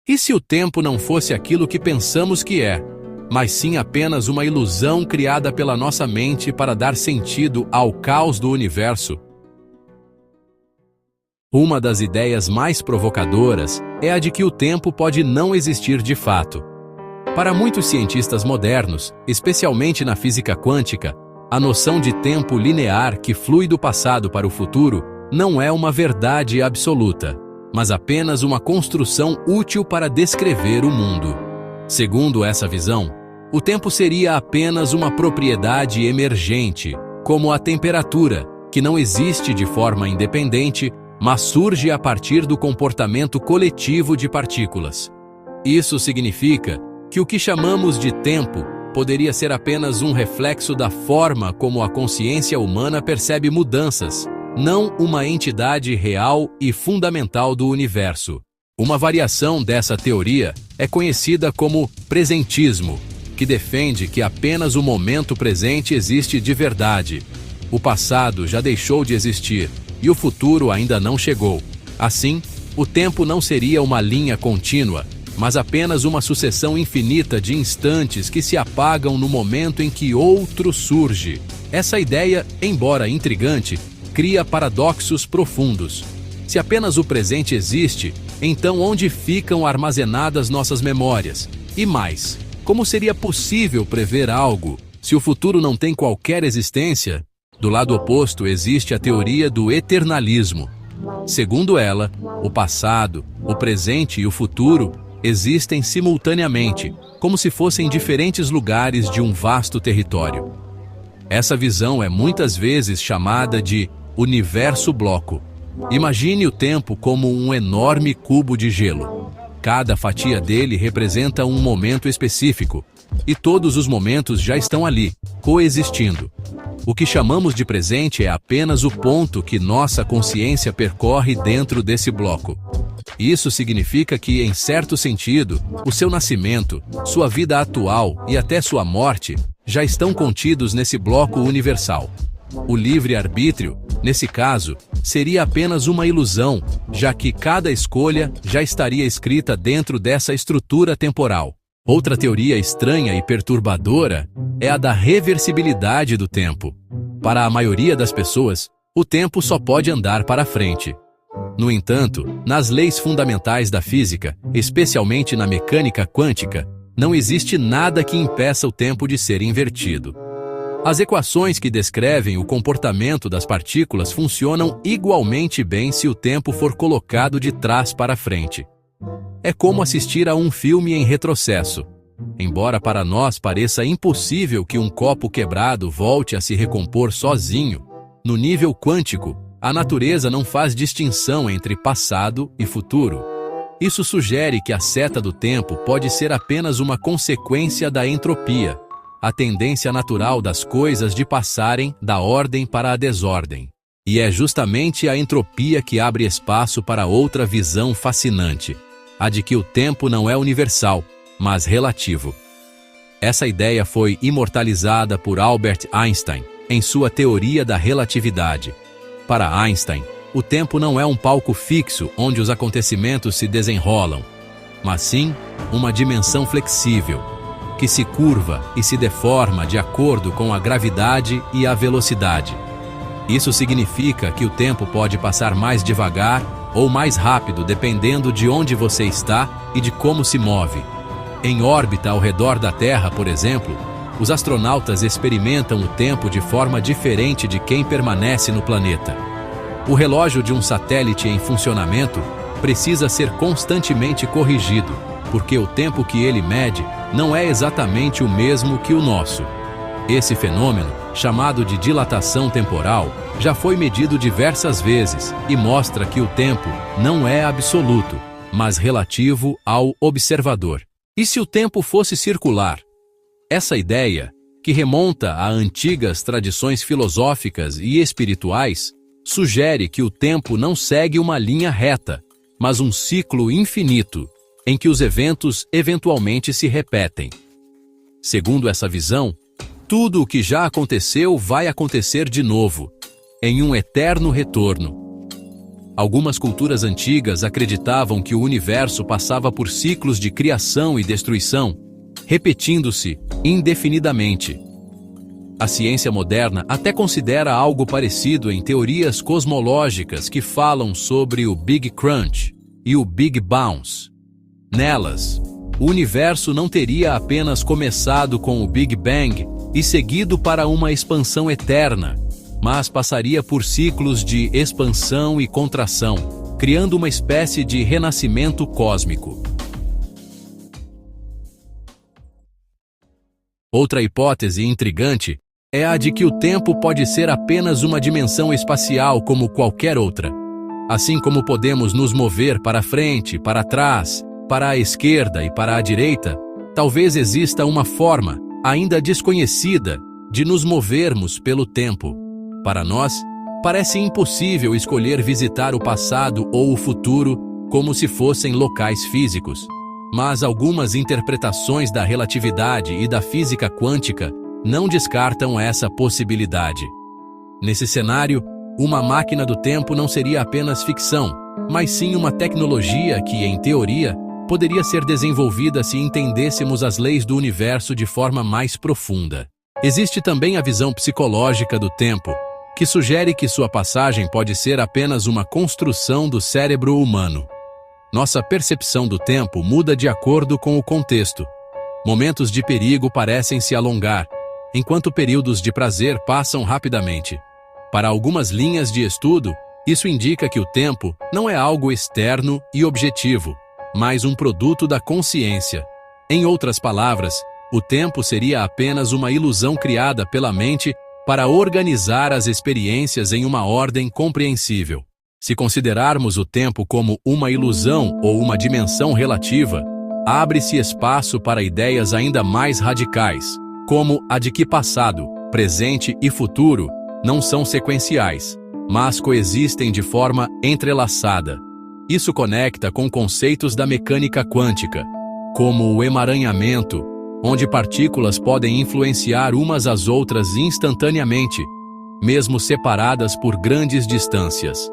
E se o tempo não fosse aquilo que pensamos que é, mas sim apenas uma ilusão criada pela nossa mente para dar sentido ao caos do universo? Uma das ideias mais provocadoras é a de que o tempo pode não existir de fato. Para muitos cientistas modernos, especialmente na física quântica, a noção de tempo linear que flui do passado para o futuro não é uma verdade absoluta, mas apenas uma construção útil para descrever o mundo. Segundo essa visão, o tempo seria apenas uma propriedade emergente, como a temperatura, que não existe de forma independente, mas surge a partir do comportamento coletivo de partículas. Isso significa que o que chamamos de tempo poderia ser apenas um reflexo da forma como a consciência humana percebe mudanças, não uma entidade real e fundamental do universo. Uma variação dessa teoria é conhecida como presentismo, que defende que apenas o momento presente existe de verdade. O passado já deixou de existir e o futuro ainda não chegou. Assim, o tempo não seria uma linha contínua, mas apenas uma sucessão infinita de instantes que se apagam no momento em que outro surge. Essa ideia, embora intrigante, cria paradoxos profundos. Se apenas o presente existe, então onde ficam armazenadas nossas memórias? E mais, como seria possível prever algo se o futuro não tem qualquer existência? Do lado oposto existe a teoria do eternalismo. Segundo ela, o passado, o presente e o futuro existem simultaneamente, como se fossem diferentes lugares de um vasto território. Essa visão é muitas vezes chamada de universo-bloco. Imagine o tempo como um enorme cubo de gelo. Cada fatia dele representa um momento específico, e todos os momentos já estão ali, coexistindo. O que chamamos de presente é apenas o ponto que nossa consciência percorre dentro desse bloco. Isso significa que, em certo sentido, o seu nascimento, sua vida atual e até sua morte já estão contidos nesse bloco universal. O livre-arbítrio, nesse caso, seria apenas uma ilusão, já que cada escolha já estaria escrita dentro dessa estrutura temporal. Outra teoria estranha e perturbadora é a da reversibilidade do tempo. Para a maioria das pessoas, o tempo só pode andar para frente. No entanto, nas leis fundamentais da física, especialmente na mecânica quântica, não existe nada que impeça o tempo de ser invertido. As equações que descrevem o comportamento das partículas funcionam igualmente bem se o tempo for colocado de trás para frente. É como assistir a um filme em retrocesso. Embora para nós pareça impossível que um copo quebrado volte a se recompor sozinho, no nível quântico, a natureza não faz distinção entre passado e futuro. Isso sugere que a seta do tempo pode ser apenas uma consequência da entropia, a tendência natural das coisas de passarem da ordem para a desordem. E é justamente a entropia que abre espaço para outra visão fascinante, a de que o tempo não é universal, mas relativo. Essa ideia foi imortalizada por Albert Einstein em sua teoria da relatividade. Para Einstein, o tempo não é um palco fixo onde os acontecimentos se desenrolam, mas sim uma dimensão flexível, que se curva e se deforma de acordo com a gravidade e a velocidade. Isso significa que o tempo pode passar mais devagar ou mais rápido dependendo de onde você está e de como se move. Em órbita ao redor da Terra, por exemplo, os astronautas experimentam o tempo de forma diferente de quem permanece no planeta. O relógio de um satélite em funcionamento precisa ser constantemente corrigido, porque o tempo que ele mede não é exatamente o mesmo que o nosso. Esse fenômeno, chamado de dilatação temporal, já foi medido diversas vezes e mostra que o tempo não é absoluto, mas relativo ao observador. E se o tempo fosse circular? Essa ideia, que remonta a antigas tradições filosóficas e espirituais, sugere que o tempo não segue uma linha reta, mas um ciclo infinito, em que os eventos eventualmente se repetem. Segundo essa visão, tudo o que já aconteceu vai acontecer de novo, em um eterno retorno. Algumas culturas antigas acreditavam que o universo passava por ciclos de criação e destruição, repetindo-se indefinidamente. A ciência moderna até considera algo parecido em teorias cosmológicas que falam sobre o Big Crunch e o Big Bounce. Nelas, o universo não teria apenas começado com o Big Bang e seguido para uma expansão eterna, mas passaria por ciclos de expansão e contração, criando uma espécie de renascimento cósmico. Outra hipótese intrigante é a de que o tempo pode ser apenas uma dimensão espacial como qualquer outra. Assim como podemos nos mover para frente, para trás, para a esquerda e para a direita, talvez exista uma forma, ainda desconhecida, de nos movermos pelo tempo. Para nós, parece impossível escolher visitar o passado ou o futuro como se fossem locais físicos. Mas algumas interpretações da relatividade e da física quântica não descartam essa possibilidade. Nesse cenário, uma máquina do tempo não seria apenas ficção, mas sim uma tecnologia que, em teoria, poderia ser desenvolvida se entendêssemos as leis do universo de forma mais profunda. Existe também a visão psicológica do tempo, que sugere que sua passagem pode ser apenas uma construção do cérebro humano. Nossa percepção do tempo muda de acordo com o contexto. Momentos de perigo parecem se alongar, enquanto períodos de prazer passam rapidamente. Para algumas linhas de estudo, isso indica que o tempo não é algo externo e objetivo, mas um produto da consciência. Em outras palavras, o tempo seria apenas uma ilusão criada pela mente para organizar as experiências em uma ordem compreensível. Se considerarmos o tempo como uma ilusão ou uma dimensão relativa, abre-se espaço para ideias ainda mais radicais, como a de que passado, presente e futuro não são sequenciais, mas coexistem de forma entrelaçada. Isso conecta com conceitos da mecânica quântica, como o emaranhamento, onde partículas podem influenciar umas às outras instantaneamente, mesmo separadas por grandes distâncias.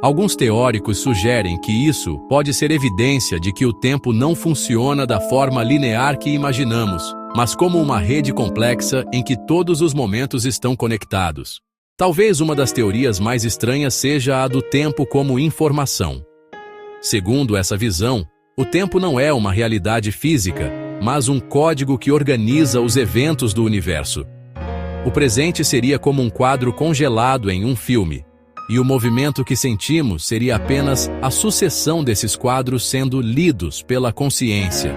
Alguns teóricos sugerem que isso pode ser evidência de que o tempo não funciona da forma linear que imaginamos, mas como uma rede complexa em que todos os momentos estão conectados. Talvez uma das teorias mais estranhas seja a do tempo como informação. Segundo essa visão, o tempo não é uma realidade física, mas um código que organiza os eventos do universo. O presente seria como um quadro congelado em um filme, e o movimento que sentimos seria apenas a sucessão desses quadros sendo lidos pela consciência.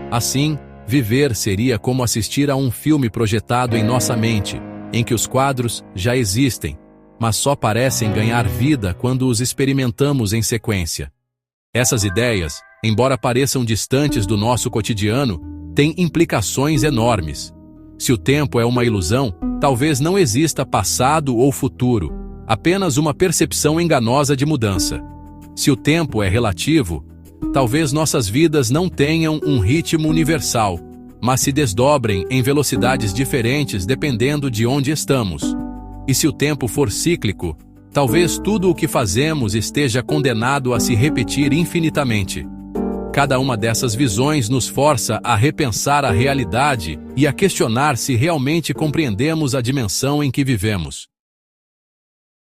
Assim, viver seria como assistir a um filme projetado em nossa mente, em que os quadros já existem, mas só parecem ganhar vida quando os experimentamos em sequência. Essas ideias, embora pareçam distantes do nosso cotidiano, têm implicações enormes. Se o tempo é uma ilusão, talvez não exista passado ou futuro, apenas uma percepção enganosa de mudança. Se o tempo é relativo, talvez nossas vidas não tenham um ritmo universal, mas se desdobrem em velocidades diferentes dependendo de onde estamos. E se o tempo for cíclico, talvez tudo o que fazemos esteja condenado a se repetir infinitamente. Cada uma dessas visões nos força a repensar a realidade e a questionar se realmente compreendemos a dimensão em que vivemos.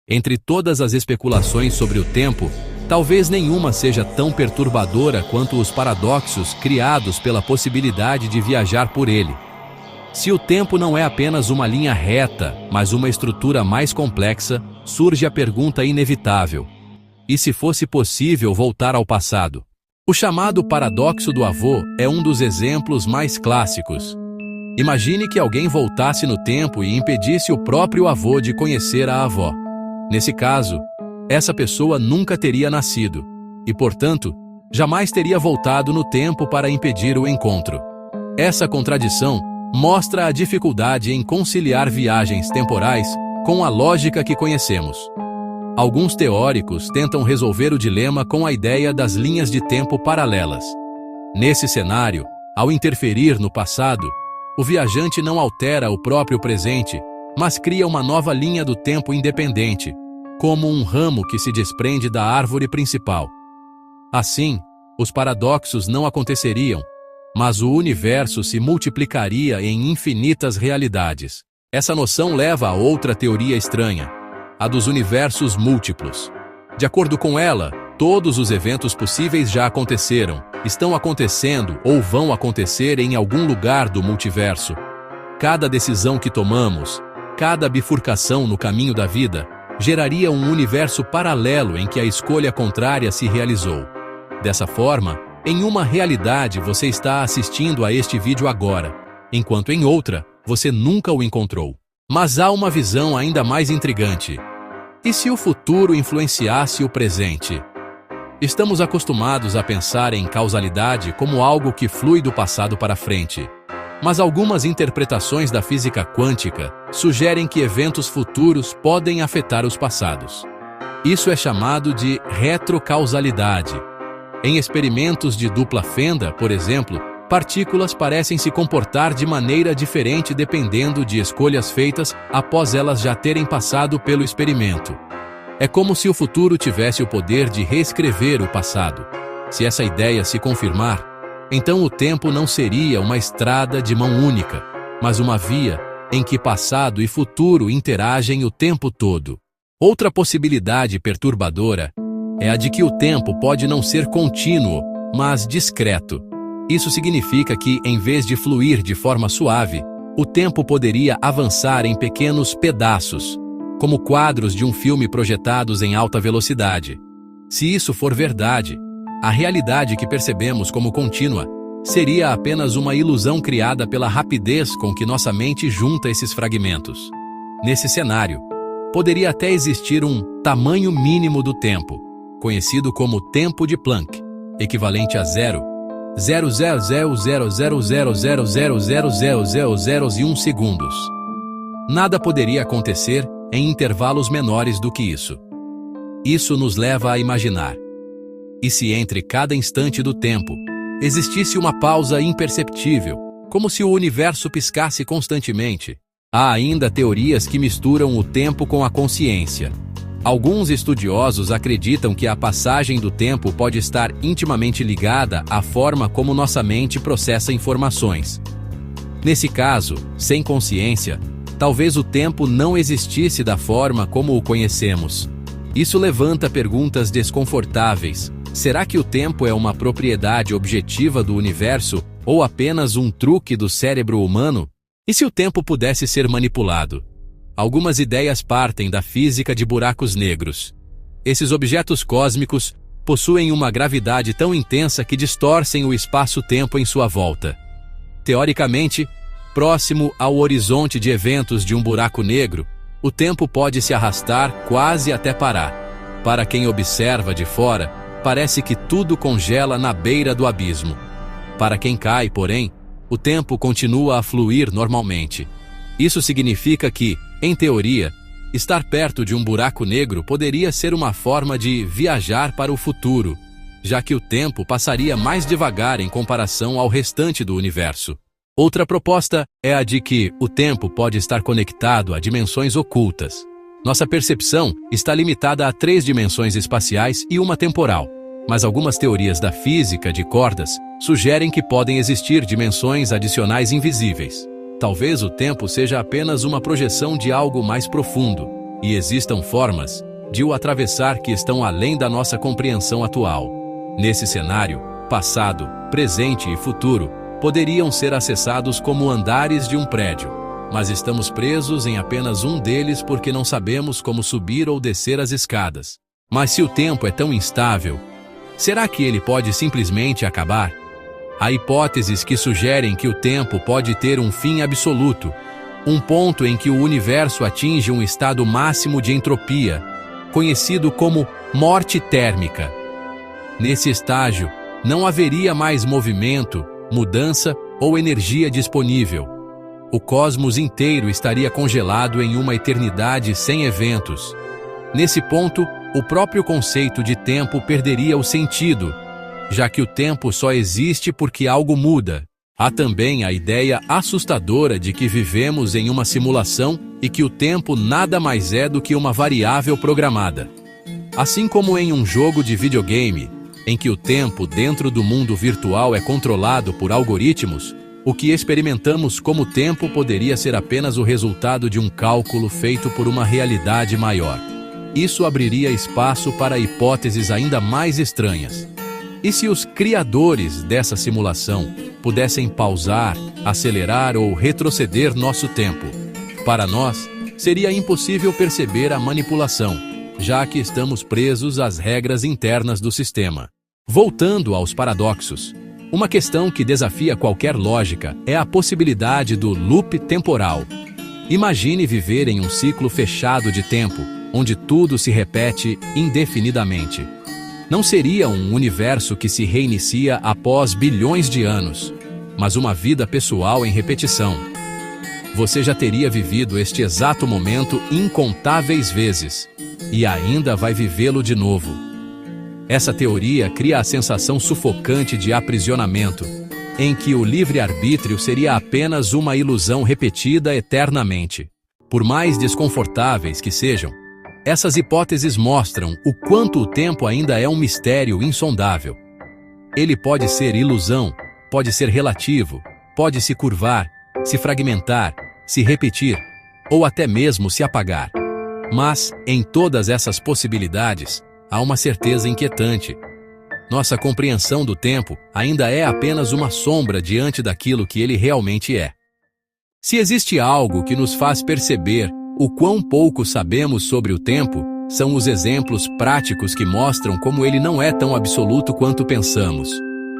Entre todas as especulações sobre o tempo, talvez nenhuma seja tão perturbadora quanto os paradoxos criados pela possibilidade de viajar por ele. Se o tempo não é apenas uma linha reta, mas uma estrutura mais complexa, surge a pergunta inevitável: e se fosse possível voltar ao passado? O chamado paradoxo do avô é um dos exemplos mais clássicos. Imagine que alguém voltasse no tempo e impedisse o próprio avô de conhecer a avó. Nesse caso, essa pessoa nunca teria nascido e, portanto, jamais teria voltado no tempo para impedir o encontro. Essa contradição mostra a dificuldade em conciliar viagens temporais com a lógica que conhecemos. Alguns teóricos tentam resolver o dilema com a ideia das linhas de tempo paralelas. Nesse cenário, ao interferir no passado, o viajante não altera o próprio presente, mas cria uma nova linha do tempo independente, como um ramo que se desprende da árvore principal. Assim, os paradoxos não aconteceriam, mas o universo se multiplicaria em infinitas realidades. Essa noção leva a outra teoria estranha, a dos universos múltiplos. De acordo com ela, todos os eventos possíveis já aconteceram, estão acontecendo ou vão acontecer em algum lugar do multiverso. Cada decisão que tomamos, cada bifurcação no caminho da vida, geraria um universo paralelo em que a escolha contrária se realizou. Dessa forma, em uma realidade você está assistindo a este vídeo agora, enquanto em outra, você nunca o encontrou. Mas há uma visão ainda mais intrigante. E se o futuro influenciasse o presente? Estamos acostumados a pensar em causalidade como algo que flui do passado para frente. Mas algumas interpretações da física quântica sugerem que eventos futuros podem afetar os passados. Isso é chamado de retrocausalidade. Em experimentos de dupla fenda, por exemplo, partículas parecem se comportar de maneira diferente dependendo de escolhas feitas após elas já terem passado pelo experimento. É como se o futuro tivesse o poder de reescrever o passado. Se essa ideia se confirmar, então o tempo não seria uma estrada de mão única, mas uma via em que passado e futuro interagem o tempo todo. Outra possibilidade perturbadora é a de que o tempo pode não ser contínuo, mas discreto. Isso significa que, em vez de fluir de forma suave, o tempo poderia avançar em pequenos pedaços, como quadros de um filme projetados em alta velocidade. Se isso for verdade, a realidade que percebemos como contínua seria apenas uma ilusão criada pela rapidez com que nossa mente junta esses fragmentos. Nesse cenário, poderia até existir um tamanho mínimo do tempo, conhecido como tempo de Planck, equivalente a 0,000000000001 segundos. Nada poderia acontecer em intervalos menores do que isso. Isso nos leva a imaginar: e se entre cada instante do tempo existisse uma pausa imperceptível, como se o universo piscasse constantemente? Há ainda teorias que misturam o tempo com a consciência. Alguns estudiosos acreditam que a passagem do tempo pode estar intimamente ligada à forma como nossa mente processa informações. Nesse caso, sem consciência, talvez o tempo não existisse da forma como o conhecemos. Isso levanta perguntas desconfortáveis. Será que o tempo é uma propriedade objetiva do universo ou apenas um truque do cérebro humano? E se o tempo pudesse ser manipulado? Algumas ideias partem da física de buracos negros. Esses objetos cósmicos possuem uma gravidade tão intensa que distorcem o espaço-tempo em sua volta. Teoricamente, próximo ao horizonte de eventos de um buraco negro, o tempo pode se arrastar quase até parar. Para quem observa de fora, parece que tudo congela na beira do abismo. Para quem cai, porém, o tempo continua a fluir normalmente. Isso significa que, em teoria, estar perto de um buraco negro poderia ser uma forma de viajar para o futuro, já que o tempo passaria mais devagar em comparação ao restante do universo. Outra proposta é a de que o tempo pode estar conectado a dimensões ocultas. Nossa percepção está limitada a 3 dimensões espaciais e uma temporal, mas algumas teorias da física de cordas sugerem que podem existir dimensões adicionais invisíveis. Talvez o tempo seja apenas uma projeção de algo mais profundo, e existam formas de o atravessar que estão além da nossa compreensão atual. Nesse cenário, passado, presente e futuro poderiam ser acessados como andares de um prédio, mas estamos presos em apenas um deles porque não sabemos como subir ou descer as escadas. Mas se o tempo é tão instável, será que ele pode simplesmente acabar? Há hipóteses que sugerem que o tempo pode ter um fim absoluto, um ponto em que o universo atinge um estado máximo de entropia, conhecido como morte térmica. Nesse estágio, não haveria mais movimento, mudança ou energia disponível. O cosmos inteiro estaria congelado em uma eternidade sem eventos. Nesse ponto, o próprio conceito de tempo perderia o sentido, já que o tempo só existe porque algo muda. Há também a ideia assustadora de que vivemos em uma simulação e que o tempo nada mais é do que uma variável programada. Assim como em um jogo de videogame, em que o tempo dentro do mundo virtual é controlado por algoritmos, o que experimentamos como tempo poderia ser apenas o resultado de um cálculo feito por uma realidade maior. Isso abriria espaço para hipóteses ainda mais estranhas. E se os criadores dessa simulação pudessem pausar, acelerar ou retroceder nosso tempo? Para nós, seria impossível perceber a manipulação, já que estamos presos às regras internas do sistema. Voltando aos paradoxos, uma questão que desafia qualquer lógica é a possibilidade do loop temporal. Imagine viver em um ciclo fechado de tempo, onde tudo se repete indefinidamente. Não seria um universo que se reinicia após bilhões de anos, mas uma vida pessoal em repetição. Você já teria vivido este exato momento incontáveis vezes, e ainda vai vivê-lo de novo. Essa teoria cria a sensação sufocante de aprisionamento, em que o livre-arbítrio seria apenas uma ilusão repetida eternamente. Por mais desconfortáveis que sejam, essas hipóteses mostram o quanto o tempo ainda é um mistério insondável. Ele pode ser ilusão, pode ser relativo, pode se curvar, se fragmentar, se repetir, ou até mesmo se apagar. Mas, em todas essas possibilidades, há uma certeza inquietante. Nossa compreensão do tempo ainda é apenas uma sombra diante daquilo que ele realmente é. Se existe algo que nos faz perceber o quão pouco sabemos sobre o tempo, são os exemplos práticos que mostram como ele não é tão absoluto quanto pensamos.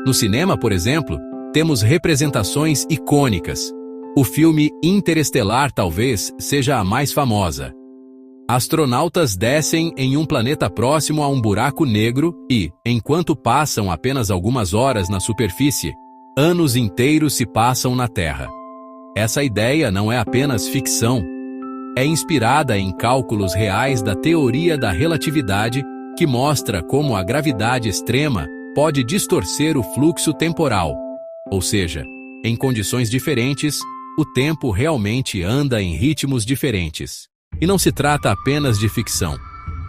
No cinema, por exemplo, temos representações icônicas. O filme Interestelar talvez seja a mais famosa. Astronautas descem em um planeta próximo a um buraco negro e, enquanto passam apenas algumas horas na superfície, anos inteiros se passam na Terra. Essa ideia não é apenas ficção. É inspirada em cálculos reais da teoria da relatividade, que mostra como a gravidade extrema pode distorcer o fluxo temporal. Ou seja, em condições diferentes, o tempo realmente anda em ritmos diferentes. E não se trata apenas de ficção.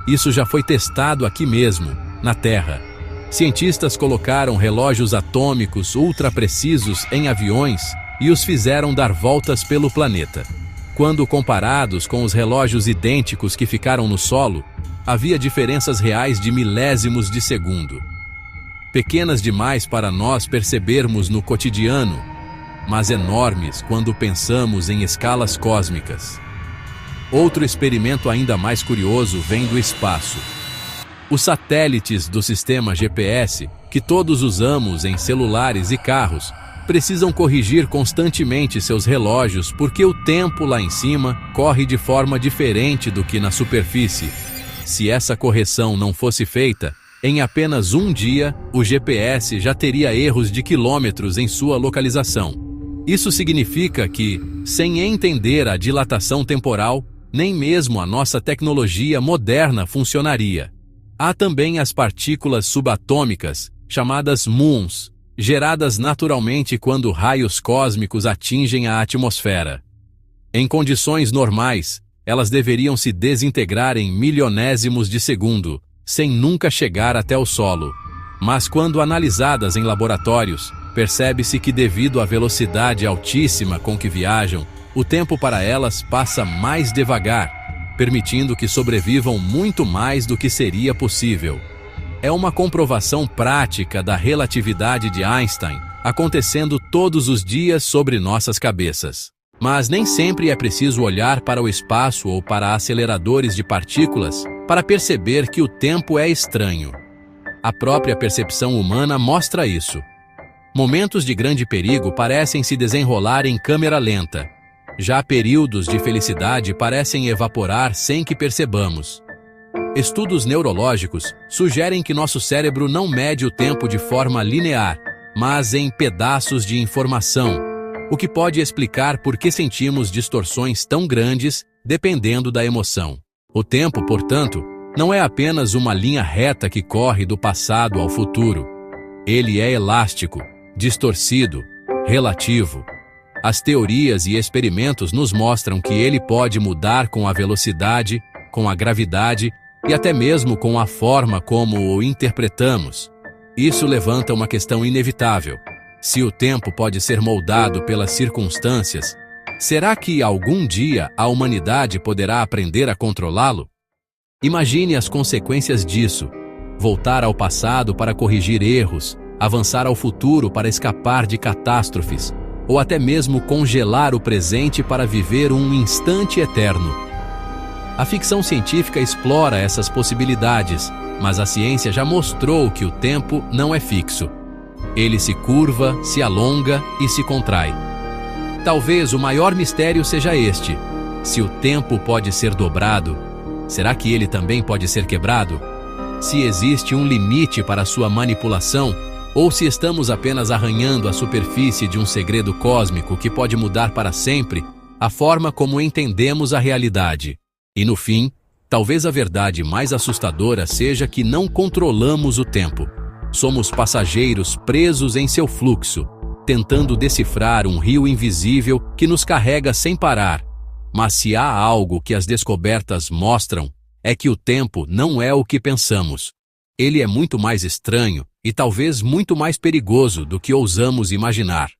Isso já foi testado aqui mesmo, na Terra. Cientistas colocaram relógios atômicos ultra precisos em aviões e os fizeram dar voltas pelo planeta. Quando comparados com os relógios idênticos que ficaram no solo, havia diferenças reais de milésimos de segundo. Pequenas demais para nós percebermos no cotidiano, mas enormes quando pensamos em escalas cósmicas. Outro experimento ainda mais curioso vem do espaço. Os satélites do sistema GPS, que todos usamos em celulares e carros, precisam corrigir constantemente seus relógios porque o tempo lá em cima corre de forma diferente do que na superfície. Se essa correção não fosse feita, em apenas um dia, o GPS já teria erros de quilômetros em sua localização. Isso significa que, sem entender a dilatação temporal, nem mesmo a nossa tecnologia moderna funcionaria. Há também as partículas subatômicas, chamadas muons, geradas naturalmente quando raios cósmicos atingem a atmosfera. Em condições normais, elas deveriam se desintegrar em milionésimos de segundo, sem nunca chegar até o solo. Mas quando analisadas em laboratórios, percebe-se que devido à velocidade altíssima com que viajam, o tempo para elas passa mais devagar, permitindo que sobrevivam muito mais do que seria possível. É uma comprovação prática da relatividade de Einstein, acontecendo todos os dias sobre nossas cabeças. Mas nem sempre é preciso olhar para o espaço ou para aceleradores de partículas para perceber que o tempo é estranho. A própria percepção humana mostra isso. Momentos de grande perigo parecem se desenrolar em câmera lenta. Já períodos de felicidade parecem evaporar sem que percebamos. Estudos neurológicos sugerem que nosso cérebro não mede o tempo de forma linear, mas em pedaços de informação, o que pode explicar por que sentimos distorções tão grandes dependendo da emoção. O tempo, portanto, não é apenas uma linha reta que corre do passado ao futuro. Ele é elástico, distorcido, relativo. As teorias e experimentos nos mostram que ele pode mudar com a velocidade, com a gravidade e até mesmo com a forma como o interpretamos. Isso levanta uma questão inevitável. Se o tempo pode ser moldado pelas circunstâncias, será que algum dia a humanidade poderá aprender a controlá-lo? Imagine as consequências disso. Voltar ao passado para corrigir erros, avançar ao futuro para escapar de catástrofes, ou até mesmo congelar o presente para viver um instante eterno. A ficção científica explora essas possibilidades, mas a ciência já mostrou que o tempo não é fixo. Ele se curva, se alonga e se contrai. Talvez o maior mistério seja este: se o tempo pode ser dobrado, será que ele também pode ser quebrado? Se existe um limite para sua manipulação, ou se estamos apenas arranhando a superfície de um segredo cósmico que pode mudar para sempre a forma como entendemos a realidade. E no fim, talvez a verdade mais assustadora seja que não controlamos o tempo. Somos passageiros presos em seu fluxo, tentando decifrar um rio invisível que nos carrega sem parar. Mas se há algo que as descobertas mostram, é que o tempo não é o que pensamos. Ele é muito mais estranho e talvez muito mais perigoso do que ousamos imaginar.